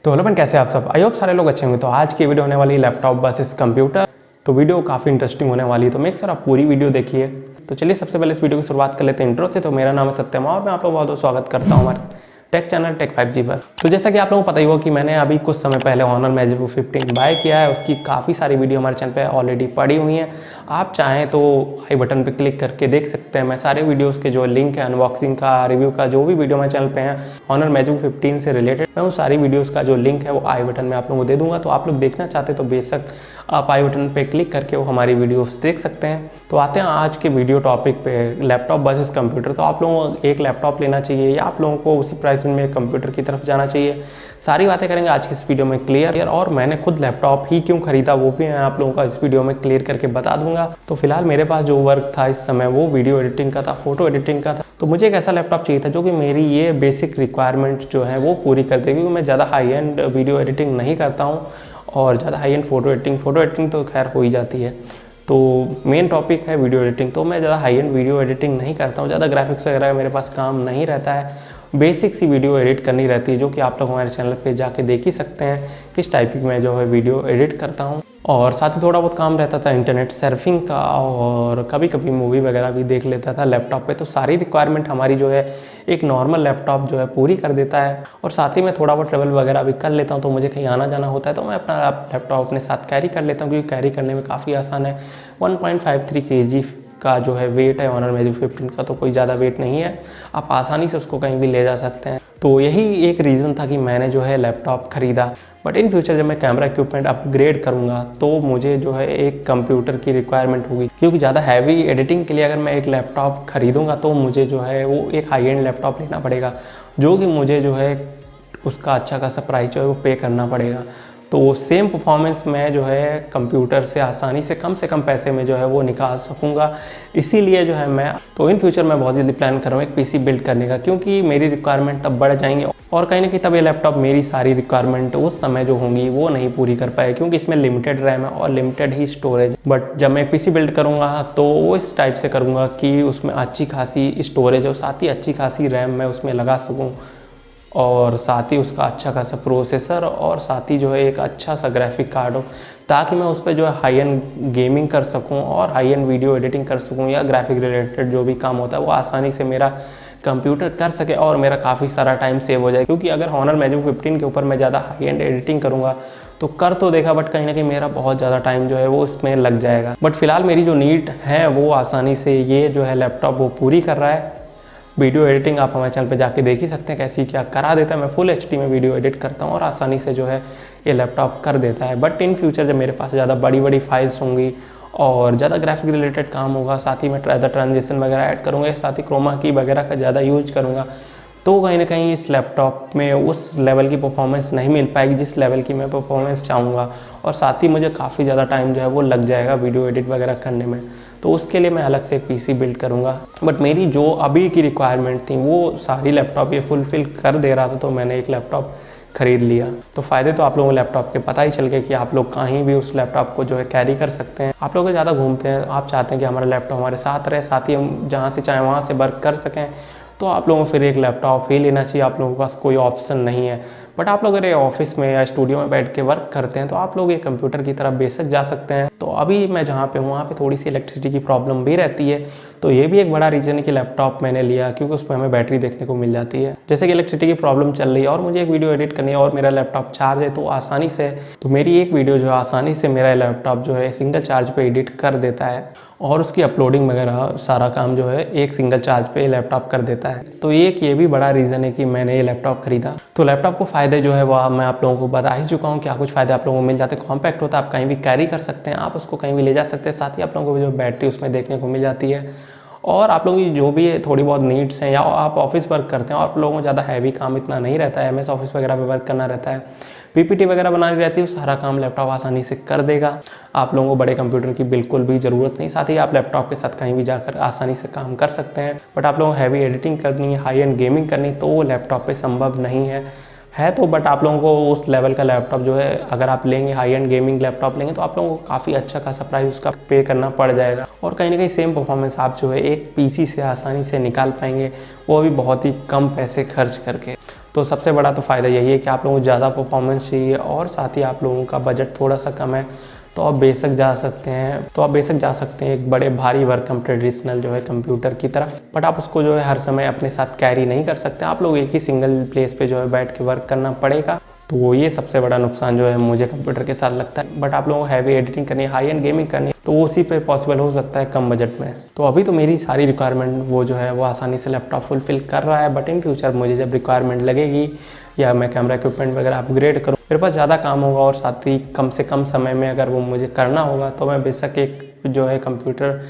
तो hello friend, कैसे आप सब? आई होप सारे लोग अच्छे होंगे। तो आज की वीडियो होने वाली है लैपटॉप वर्सेस कंप्यूटर। तो वीडियो काफ़ी इंटरेस्टिंग होने वाली है, तो मेक श्योर आप पूरी वीडियो देखिए। तो चलिए सबसे पहले इस वीडियो की शुरुआत कर लेते हैं इंट्रो से। तो मेरा नाम है सत्यम और मैं आप लोगों का बहुत स्वागत करता हूँ हमारे टेक चैनल टेक 5G पर। तो जैसा कि आप लोगों को पता ही होगा कि मैंने अभी कुछ समय पहले ऑनर मैजिकबुक 15 बाय किया है। उसकी काफ़ी सारी वीडियो हमारे चैनल पे ऑलरेडी पड़ी हुई हैं। आप चाहें तो आई बटन पे क्लिक करके देख सकते हैं। मैं सारे वीडियोस के जो लिंक है अनबॉक्सिंग का, रिव्यू का, जो भी वीडियो हमारे चैनल पे हैं ऑनर मैजिकबुक 15 से रिलेटेड, मैं उन सारी वीडियोस का जो लिंक है वो आई बटन में आप लोगों को दे दूंगा। तो आप लोग देखना चाहते तो बेशक आप आई बटन पे क्लिक करके वो हमारी वीडियोस देख सकते हैं। तो आते हैं आज के वीडियो टॉपिक पे, लैपटॉप वर्सेस कंप्यूटर। तो आप लोगों को एक लैपटॉप लेना चाहिए या आप लोगों को उसी प्राइस में कंप्यूटर की तरफ जाना चाहिए, सारी बातें करेंगे आज की इस वीडियो में क्लियर। और मैंने खुद लैपटॉप ही क्यों खरीदा वो भी मैं आप लोगों का इस वीडियो में क्लियर करके बता दूंगा। तो फिलहाल मेरे पास जो वर्क था इस समय वो वीडियो एडिटिंग का था, फोटो एडिटिंग का था। तो मुझे एक ऐसा लैपटॉप चाहिए था जो कि मेरी ये बेसिक रिक्वायरमेंट जो है वो पूरी कर दे, क्योंकि मैं ज़्यादा हाई एंड वीडियो एडिटिंग नहीं करता हूँ और ज़्यादा हाई एंड फोटो एडिटिंग तो खैर हो ही जाती है। तो मेन टॉपिक है वीडियो एडिटिंग। तो मैं ज़्यादा हाई एंड वीडियो एडिटिंग नहीं करता हूँ, ज़्यादा ग्राफिक्स वगैरह मेरे पास काम नहीं रहता है। बेसिक सी वीडियो एडिट करनी रहती है, जो कि आप लोग हमारे चैनल पे जाके देख ही सकते हैं किस टाइप की मैं जो है वीडियो एडिट करता हूँ। और साथ ही थोड़ा बहुत काम रहता था इंटरनेट सर्फिंग का और कभी कभी मूवी वगैरह भी देख लेता था लैपटॉप पे। तो सारी रिक्वायरमेंट हमारी जो है एक नॉर्मल लैपटॉप जो है पूरी कर देता है। और साथ ही मैं थोड़ा बहुत ट्रैवल वगैरह भी कर लेता हूँ, तो मुझे कहीं आना जाना होता है तो मैं अपना लैपटॉप अपने साथ कैरी कर लेता हूँ, क्योंकि कैरी करने में काफ़ी आसान है। 1.53 kg का जो है वेट है ऑनर मैजिक 15 का, तो कोई ज़्यादा वेट नहीं है, आप आसानी से उसको कहीं भी ले जा सकते हैं। तो यही एक रीज़न था कि मैंने जो है लैपटॉप ख़रीदा। बट इन फ्यूचर जब मैं कैमरा इक्विपमेंट अपग्रेड करूँगा तो मुझे जो है एक कंप्यूटर की रिक्वायरमेंट होगी, क्योंकि ज़्यादा हैवी एडिटिंग के लिए अगर मैं एक लैपटॉप खरीदूँगा तो मुझे जो है वो एक हाई एंड लैपटॉप लेना पड़ेगा, जो कि मुझे जो है उसका अच्छा खासा प्राइस जो है वो पे करना पड़ेगा। तो सेम परफॉर्मेंस मैं जो है कंप्यूटर से कम पैसे में जो है वो निकाल सकूंगा। इसीलिए जो है मैं तो इन फ्यूचर मैं बहुत जल्दी प्लान कर रहा हूँ एक पीसी बिल्ड करने का, क्योंकि मेरी रिक्वायरमेंट तब बढ़ जाएंगे और कहीं ना कहीं तब ये लैपटॉप मेरी सारी रिक्वायरमेंट उस समय जो होंगी वो नहीं पूरी कर पाए, क्योंकि इसमें लिमिटेड रैम है और लिमिटेड ही स्टोरेज। बट जब मैं पीसी बिल्ड करूँगा तो वो इस टाइप से करूँगा कि उसमें अच्छी खासी स्टोरेज और साथ ही अच्छी खासी रैम मैं उसमें लगा सकूँ, और साथ ही उसका अच्छा खासा प्रोसेसर और साथ ही जो है एक अच्छा सा ग्राफिक कार्ड हो, ताकि मैं उस पर जो है हाई एंड गेमिंग कर सकूं और हाई एंड वीडियो एडिटिंग कर सकूं या ग्राफिक रिलेटेड जो भी काम होता है वो आसानी से मेरा कंप्यूटर कर सके और मेरा काफ़ी सारा टाइम सेव हो जाए। क्योंकि अगर ऑनर मैजिक 15 के ऊपर मैं ज़्यादा हाई एंड एडिटिंग करूँगा तो कर तो देखा, बट कहीं ना कहीं मेरा बहुत ज़्यादा टाइम जो है वो इसमें लग जाएगा। बट फिलहाल मेरी जो नीड है वो आसानी से ये जो है लैपटॉप वो पूरी कर रहा है। वीडियो एडिटिंग आप हमारे चैनल पे जाके देख ही सकते हैं कैसी क्या करा देता है। मैं फुल एचडी में वीडियो एडिट करता हूँ और आसानी से जो है ये लैपटॉप कर देता है। बट इन फ्यूचर जब मेरे पास ज़्यादा बड़ी बड़ी फाइल्स होंगी और ज़्यादा ग्राफिक रिलेटेड काम होगा, साथ ही मैं ट्रांजिशन वगैरह ऐड करूँगा, साथ ही क्रोमा की वगैरह का ज़्यादा यूज करूँगा, तो कहीं ना कहीं इस लैपटॉप में उस लेवल की परफॉर्मेंस नहीं मिल पाएगी जिस लेवल की मैं परफॉर्मेंस चाहूँगा। और साथ ही मुझे काफ़ी ज़्यादा टाइम जो है वो लग जाएगा वीडियो एडिट वगैरह करने में। तो उसके लिए मैं अलग से एक पीसी बिल्ड करूँगा। बट मेरी जो अभी की रिक्वायरमेंट थी वो सारी लैपटॉप ये फुलफिल कर दे रहा था, तो मैंने एक लैपटॉप खरीद लिया। तो फ़ायदे तो आप लोगों को लैपटॉप के पता ही चल गए कि आप लोग कहीं भी उस लैपटॉप को जो है कैरी कर सकते हैं। आप लोग ज़्यादा घूमते हैं, आप चाहते हैं कि हमारा लैपटॉप हमारे साथ रहे, साथ ही हम जहाँ से चाहें वहाँ से वर्क कर सकें, तो आप लोगों को फिर एक लैपटॉप ही लेना चाहिए। आप लोगों के पास कोई ऑप्शन नहीं है। बट आप लोग अगर ऑफिस में या स्टूडियो में बैठ के वर्क करते हैं तो आप लोग ये कंप्यूटर की तरफ बेशक जा सकते हैं। तो अभी मैं जहाँ पे हूँ वहाँ पे थोड़ी सी इलेक्ट्रिसिटी की प्रॉब्लम भी रहती है, तो ये भी एक बड़ा रीज़न है कि लैपटॉप मैंने लिया, क्योंकि उसमें हमें बैटरी देखने को मिल जाती है। जैसे कि इलेक्ट्रिसिटी की प्रॉब्लम चल रही है और मुझे एक वीडियो एडिट करनी है और मेरा लैपटॉप चार्ज है, तो आसानी से तो मेरी एक वीडियो जो है आसानी से मेरा लैपटॉप जो है सिंगल चार्ज पे एडिट कर देता है और उसकी अपलोडिंग वगैरह सारा काम जो है एक सिंगल चार्ज पे लैपटॉप कर देता है। तो एक ये भी बड़ा रीज़न है कि मैंने ये लैपटॉप खरीदा। तो लैपटॉप को फ़ायदे जो है वह मैं आप लोगों को बता ही चुका हूँ, क्या कुछ फ़ायदे आप लोगों को मिल जाते हैं। कॉम्पैक्ट होता है, आप कहीं भी कैरी कर सकते हैं, आप उसको कहीं भी ले जा सकते हैं। साथ ही आप लोगों को जो बैटरी उसमें देखने को मिल जाती है और आप लोगों की जो भी थोड़ी बहुत नीड्स हैं या आप ऑफिस वर्क करते हैं और आप लोगों को ज़्यादा हैवी काम इतना नहीं रहता है, MS ऑफिस वगैरह पे वर्क करना रहता है, PPT वगैरह बनानी रहती है, सारा काम लैपटॉप आसानी से कर देगा। आप लोगों को बड़े कंप्यूटर की बिल्कुल भी ज़रूरत नहीं। साथ ही आप लैपटॉप के साथ कहीं भी जाकर आसानी से काम कर सकते हैं। बट आप लोगों को हैवी एडिटिंग करनी है, हाई एंड गेमिंग करनी, तो वो लैपटॉप पे संभव नहीं है तो बट आप लोगों को उस लेवल का लैपटॉप जो है अगर आप लेंगे, हाई एंड गेमिंग लैपटॉप लेंगे, तो आप लोगों को काफ़ी अच्छा खासा प्राइस उसका पे करना पड़ जाएगा और कहीं ना कहीं सेम परफॉर्मेंस आप जो है एक पीसी से आसानी से निकाल पाएंगे, वो भी बहुत ही कम पैसे खर्च करके। तो सबसे बड़ा तो फ़ायदा यही है कि आप लोगों को ज़्यादा परफॉर्मेंस चाहिए और साथ ही आप लोगों का बजट थोड़ा सा कम है तो आप बेशक जा सकते हैं एक बड़े भारी वर्क ट्रेडिशनल जो है कंप्यूटर की तरफ। बट आप उसको जो है हर समय अपने साथ कैरी नहीं कर सकते, आप लोग एक ही सिंगल प्लेस पे जो है बैठ के वर्क करना पड़ेगा। तो ये सबसे बड़ा नुकसान जो है मुझे कंप्यूटर के साथ लगता है। बट आप लोगों को हैवी एडिटिंग करनी है, हाई एंड गेमिंग करनी है, तो वो उसी पे पॉसिबल हो सकता है कम बजट में। तो अभी तो मेरी सारी रिक्वायरमेंट वो जो है वो आसानी से लैपटॉप फुलफिल कर रहा है। बट इन फ्यूचर मुझे जब रिक्वायरमेंट लगेगी या मैं कैमरा इक्विपमेंट वगैरह अपग्रेड करूँ, मेरे पास ज़्यादा काम होगा और साथ ही कम से कम समय में अगर वो मुझे करना होगा तो मैं बेशक एक जो है कंप्यूटर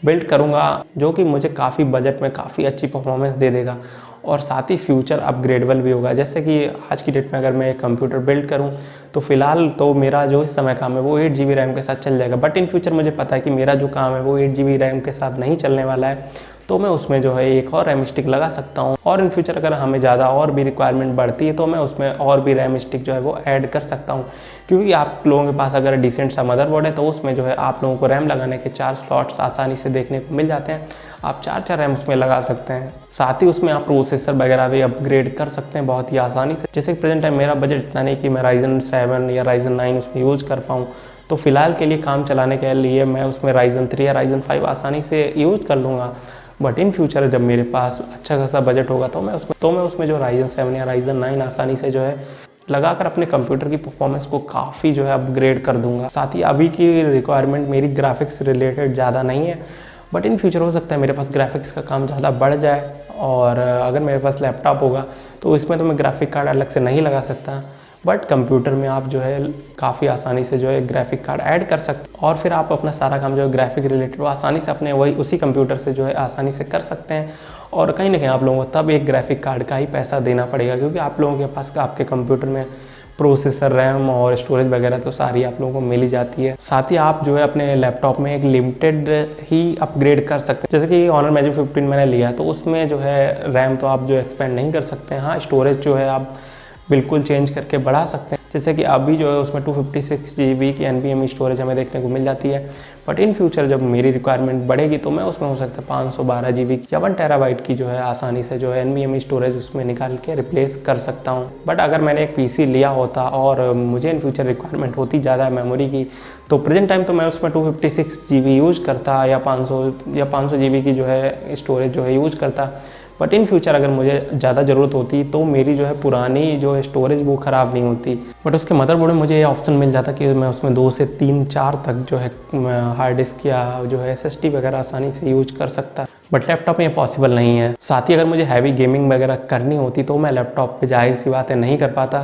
बिल्ड करूँगा जो कि मुझे काफ़ी बजट में काफ़ी अच्छी परफॉर्मेंस दे देगा और साथ ही फ्यूचर अपग्रेडेबल भी होगा। जैसे कि आज की डेट में अगर मैं एक कंप्यूटर बिल्ड करूं तो फिलहाल तो मेरा जो इस समय काम है वो 8 GB रैम के साथ चल जाएगा। बट इन फ्यूचर मुझे पता है कि मेरा जो काम है वो 8 GB रैम के साथ नहीं चलने वाला है, तो मैं उसमें जो है एक और रैम स्टिक लगा सकता हूं और इन फ्यूचर अगर हमें ज़्यादा और भी रिक्वायरमेंट बढ़ती है तो मैं उसमें और भी रैम स्टिक जो है वो ऐड कर सकता हूं। क्योंकि आप लोगों के पास अगर डिसेंट सा मदरबोर्ड है तो उसमें जो है आप लोगों को रैम लगाने के 4 स्लॉट्स आसानी से देखने को मिल जाते हैं, आप 4 रैम उसमें लगा सकते हैं। साथ ही उसमें आप प्रोसेसर वगैरह भी अपग्रेड कर सकते हैं बहुत ही आसानी से। जैसे कि प्रेजेंट टाइम मेरा बजट इतना नहीं कि मैं Ryzen 7 या Ryzen 9 उसमें यूज़ कर पाऊँ, तो फिलहाल के लिए काम चलाने के लिए मैं उसमें Ryzen 3 या Ryzen 5 आसानी से यूज़ कर लूँगा। बट इन फ्यूचर जब मेरे पास अच्छा खासा बजट होगा तो मैं उसमें जो Ryzen 7 या Ryzen 9 आसानी से जो है लगाकर अपने कंप्यूटर की परफॉर्मेंस को काफ़ी जो है अपग्रेड कर दूंगा। साथ ही अभी की रिक्वायरमेंट मेरी ग्राफिक्स रिलेटेड ज़्यादा नहीं है, बट इन फ्यूचर हो सकता है मेरे पास ग्राफिक्स का काम ज़्यादा बढ़ जाए और अगर मेरे पास लैपटॉप होगा तो इसमें तो मैं ग्राफिक कार्ड अलग से नहीं लगा सकता। बट कंप्यूटर में आप जो है काफ़ी आसानी से जो है ग्राफिक कार्ड ऐड कर सकते हैं और फिर आप अपना सारा काम जो है ग्राफिक रिलेटेड वो आसानी से अपने उसी कंप्यूटर से जो है आसानी से कर सकते हैं। और कहीं ना कहीं आप लोगों को तब एक ग्राफिक कार्ड का ही पैसा देना पड़ेगा, क्योंकि आप लोगों के पास आपके कंप्यूटर में प्रोसेसर, रैम और स्टोरेज वगैरह तो सारी आप लोगों को मिल ही जाती है। साथ ही आप जो है अपने लैपटॉप में एक लिमिटेड ही अपग्रेड कर सकते हैं। जैसे कि Honor Magic 15 मैंने लिया तो उसमें जो है रैम तो आप जो एक्सपेंड नहीं कर सकते हैं, हाँ स्टोरेज जो है आप बिल्कुल चेंज करके बढ़ा सकते हैं। जैसे कि अभी जो है उसमें 256 GB की NVMe स्टोरेज हमें देखने को मिल जाती है। बट इन फ्यूचर जब मेरी रिक्वायरमेंट बढ़ेगी तो मैं उसमें हो सकता है 512 GB या 1 TB की जो है आसानी से जो है NVMe स्टोरेज उसमें निकाल के रिप्लेस कर सकता हूँ। बट अगर मैंने एक PC लिया होता और मुझे इन फ्यूचर रिक्वायरमेंट होती ज़्यादा मेमोरी की, तो प्रेजेंट टाइम तो मैं उसमें 256 GB यूज़ करता या 500 GB की जो है स्टोरेज जो है यूज़ करता। बट इन फ्यूचर अगर मुझे ज़्यादा ज़रूरत होती तो मेरी जो है पुरानी जो स्टोरेज वो ख़राब नहीं होती। बट उसके मदरबोर्ड में मुझे ये ऑप्शन मिल जाता कि मैं उसमें 2 से 3-4 तक जो है हार्ड डिस्क या जो है SSD वगैरह आसानी से यूज कर सकता। बट लैपटॉप में ये पॉसिबल नहीं है। साथ ही अगर मुझे हैवी गेमिंग वगैरह करनी होती तो मैं लैपटॉप पे जाहिर सी बात है नहीं कर पाता।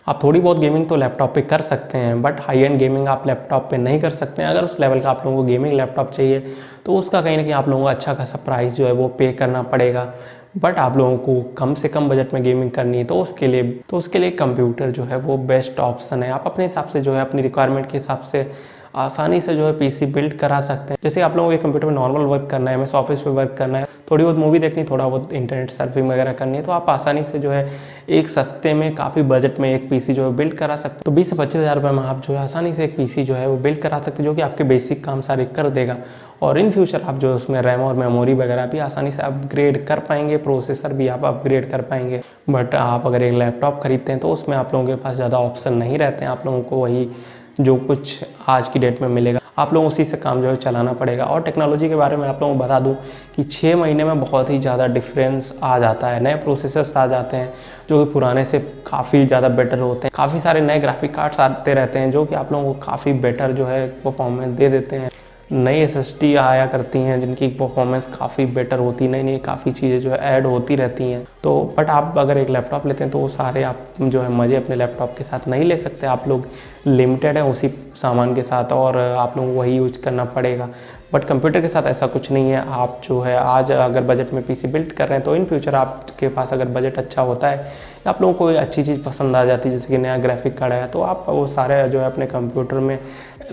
आप थोड़ी बहुत गेमिंग तो लैपटॉप पे कर सकते हैं, बट हाई एंड गेमिंग आप लैपटॉप पे नहीं कर सकते हैं। अगर उस लेवल का आप लोगों को गेमिंग लैपटॉप चाहिए तो उसका कहीं ना कहीं आप लोगों को अच्छा खासा प्राइस जो है वो पे करना पड़ेगा। बट आप लोगों को कम से कम बजट में गेमिंग करनी है तो उसके लिए कंप्यूटर जो है वो बेस्ट ऑप्शन है। आप अपने हिसाब से जो है अपनी रिक्वायरमेंट के हिसाब से आसानी से जो है PC बिल्ड करा सकते हैं। जैसे आप लोगों को कंप्यूटर में नॉर्मल वर्क करना है, MS ऑफिस पे वर्क करना है, थोड़ी बहुत मूवी देखनी, थोड़ा बहुत इंटरनेट सर्फिंग वगैरह करनी है, तो आप आसानी से जो है एक सस्ते में काफ़ी बजट में एक PC जो है बिल्ड करा सकते हैं। तो 20 से 25 हज़ार रुपये में आप जो है आसानी से एक PC जो है वो बिल्ड करा सकते हैं, जो कि आपके बेसिक काम सारे कर देगा। और इन फ्यूचर आप जो उसमें रैम और मेमोरी वगैरह भी आसानी से अपग्रेड कर पाएंगे, प्रोसेसर भी आप अपग्रेड कर पाएंगे। बट आप अगर एक लैपटॉप खरीदते हैं तो उसमें आप लोगों के पास ज़्यादा ऑप्शन नहीं रहते हैं। आप लोगों को वही जो कुछ आज की डेट में मिलेगा आप लोगों उसी से काम जो है चलाना पड़ेगा। और टेक्नोलॉजी के बारे में आप लोगों को बता दूं कि 6 महीने में बहुत ही ज़्यादा डिफरेंस आ जाता है। नए प्रोसेसर्स आ जाते हैं जो कि पुराने से काफ़ी ज़्यादा बेटर होते हैं। काफ़ी सारे नए ग्राफिक कार्ड्स आते रहते हैं जो कि आप लोगों को काफ़ी बेटर जो है परफॉर्मेंस दे देते हैं। नई SSD आया करती हैं जिनकी परफॉर्मेंस काफ़ी बेटर होती है, नई काफ़ी चीज़ें जो है ऐड होती रहती हैं। तो बट आप अगर एक लैपटॉप लेते हैं तो वो सारे आप जो है मज़े अपने लैपटॉप के साथ नहीं ले सकते। आप लोग लिमिटेड हैं उसी सामान के साथ और आप लोगों को वही यूज करना पड़ेगा। बट कंप्यूटर के साथ ऐसा कुछ नहीं है। आप जो है आज अगर बजट में PC बिल्ड कर रहे हैं तो इन फ्यूचर आपके पास अगर बजट अच्छा होता है या आप लोगों को कोई अच्छी चीज़ पसंद आ जाती है, जैसे कि नया ग्राफिक कार्ड आया, तो आप वो सारे जो है अपने कंप्यूटर में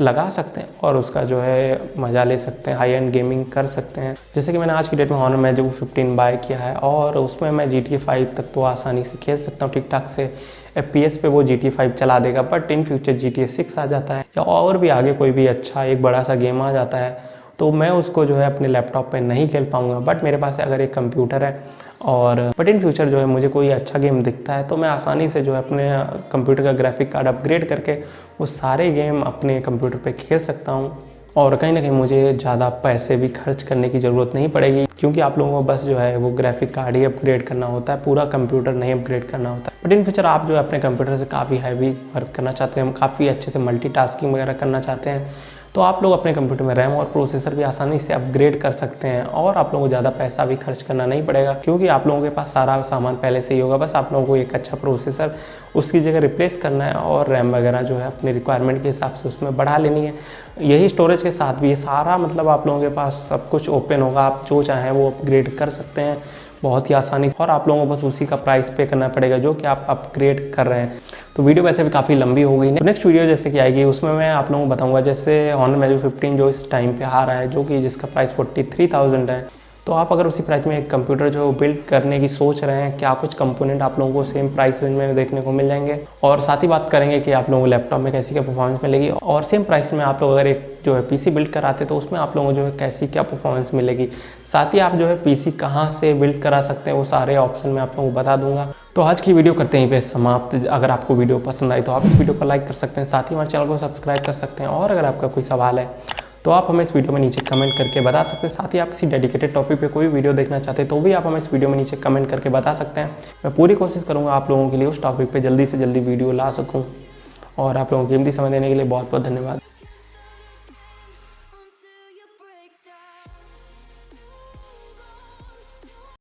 लगा सकते हैं और उसका जो है मज़ा ले सकते हैं, हाई एंड गेमिंग कर सकते हैं। जैसे कि मैंने आज की डेट में Honor Magic 15 बाय किया है और उसमें मैं GTA 5 तक तो आसानी से खेल सकता हूँ ठीक ठाक से। FPS पे वो GTA 5 चला देगा। बट इन फ्यूचर GTA 6 आ जाता है या और भी आगे कोई भी अच्छा एक बड़ा सा गेम आ जाता है तो मैं उसको जो है अपने लैपटॉप पे नहीं खेल पाऊँगा। बट मेरे पास अगर एक कंप्यूटर है और बट इन फ्यूचर जो है मुझे कोई अच्छा गेम दिखता है तो मैं आसानी से जो है अपने कंप्यूटर का ग्राफिक कार्ड अपग्रेड करके वो सारे गेम अपने कंप्यूटर पे खेल सकता हूँ। और कहीं ना कहीं मुझे ज़्यादा पैसे भी खर्च करने की ज़रूरत नहीं पड़ेगी, क्योंकि आप लोगों को बस जो है वो ग्राफिक कार्ड ही अपग्रेड करना होता है, पूरा कंप्यूटर नहीं अपग्रेड करना होता है। बट इन फ्यूचर आप जो है अपने कंप्यूटर से काफ़ी हैवी वर्क करना चाहते हैं, काफ़ी अच्छे से मल्टीटास्किंग वगैरह करना चाहते हैं, तो आप लोग अपने कंप्यूटर में रैम और प्रोसेसर भी आसानी से अपग्रेड कर सकते हैं और आप लोगों को ज़्यादा पैसा भी खर्च करना नहीं पड़ेगा, क्योंकि आप लोगों के पास सारा सामान पहले से ही होगा। बस आप लोगों को एक अच्छा प्रोसेसर उसकी जगह रिप्लेस करना है और रैम वगैरह जो है अपनी रिक्वायरमेंट के हिसाब से उसमें बढ़ा लेनी है। यही स्टोरेज के साथ भी ये सारा मतलब आप लोगों के पास सब कुछ ओपन होगा, आप जो चाहें वो अपग्रेड कर सकते हैं बहुत ही आसानी से, और आप लोगों को बस उसी का प्राइस पे करना पड़ेगा जो कि आप अपग्रेड कर रहे हैं। तो वीडियो वैसे भी काफ़ी लंबी हो गई है, तो नेक्स्ट वीडियो जैसे कि आएगी उसमें मैं आप लोगों को बताऊंगा जैसे Honor Magic 15 जो इस टाइम पे आ रहा है, जो कि जिसका प्राइस 43,000 है। तो आप अगर उसी प्राइस में एक कंप्यूटर जो बिल्ड करने की सोच रहे हैं, क्या कुछ कंपोनेंट आप लोगों को सेम प्राइस रेंज में देखने को मिल जाएंगे, और साथ ही बात करेंगे कि आप लोगों को लैपटॉप में कैसी क्या परफॉर्मेंस मिलेगी, और सेम प्राइस में आप लोग अगर एक जो है पीसी बिल्ड कराते तो उसमें आप लोगों को जो है कैसी क्या परफॉर्मेंस मिलेगी। साथ ही आप जो है पीसी कहाँ से बिल्ड करा सकते हैं वो सारे ऑप्शन मैं आप लोगों को बता दूंगा। तो आज की वीडियो करते हैं पे समाप्त। अगर आपको वीडियो पसंद आई तो आप इस वीडियो को लाइक कर सकते हैं, साथ ही हमारे चैनल को सब्सक्राइब कर सकते हैं, और अगर आपका कोई सवाल है तो आप हमें इस वीडियो में नीचे कमेंट करके बता सकते हैं। साथ ही आप किसी डेडिकेटेड टॉपिक पे कोई वीडियो देखना चाहते हैं तो भी आप हमें इस वीडियो में नीचे कमेंट करके बता सकते हैं। मैं पूरी कोशिश करूँगा आप लोगों के लिए उस टॉपिक पे जल्दी से जल्दी वीडियो ला सकूँ, और आप लोगों को कीमती समय देने के लिए बहुत बहुत धन्यवाद।